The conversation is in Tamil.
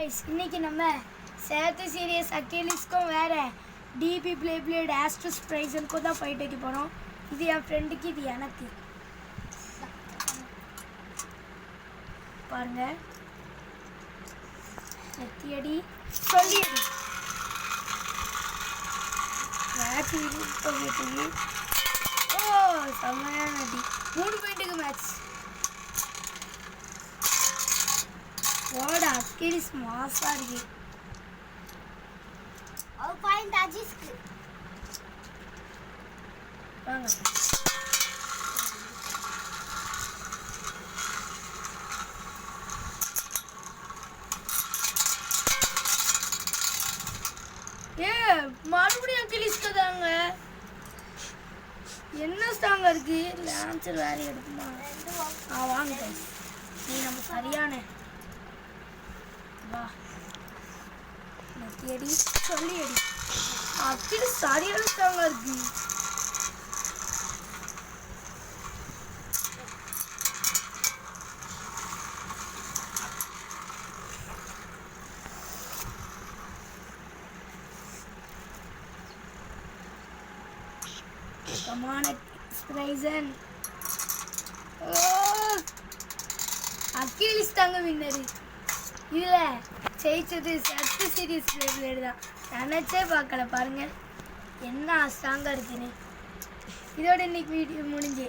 இன்னைக்கு நம்ம சேத்து சீரியஸ் அக்கேலிஸ்க்கும் வேற டிபி பிளேட் ஆஸ்ட்ரஸ் பிரைஸனுக்கும் தான் ஃபைட் வைக்க போகிறோம். இது என் ஃப்ரெண்டுக்கு, இது எனக்கு. பாருங்க, நெத்தியடி சொல்லியடி மேட்ச். ஓ செம்மையான அடி. 3 பாயிண்ட்டுக்கு மேட்ச். ஓட அக்கேலிஸ் மாசா இருக்கு. ஒரு பாயிண்ட் அஜிஸ்க்கு வாங்க. மறுபடியும் அக்கேலிஸ்க்கு தாங்க. என்ன ஸ்ட்ராங்கா இருக்கு. லான்சர் வேற எடுக்குமா? வாங்க நீ நம்ம சரியான வா. நெத்தியடி சொல்லியடி அப்படி சரியான ஸ்ட்ராங்கா இருக்கு. Come on, Ryzen. அக்கேலிஸ் தாங்க வின்னரு. இதுல ஜெயிச்சது சத்து சீரியஸ் பிளேட் தான். நினைச்சே பார்க்கல. பாருங்க என்ன ஸ்ட்ராங்கா இருக்குன்னு. இதோட இன்னைக்கு வீடியோ முடிஞ்சு.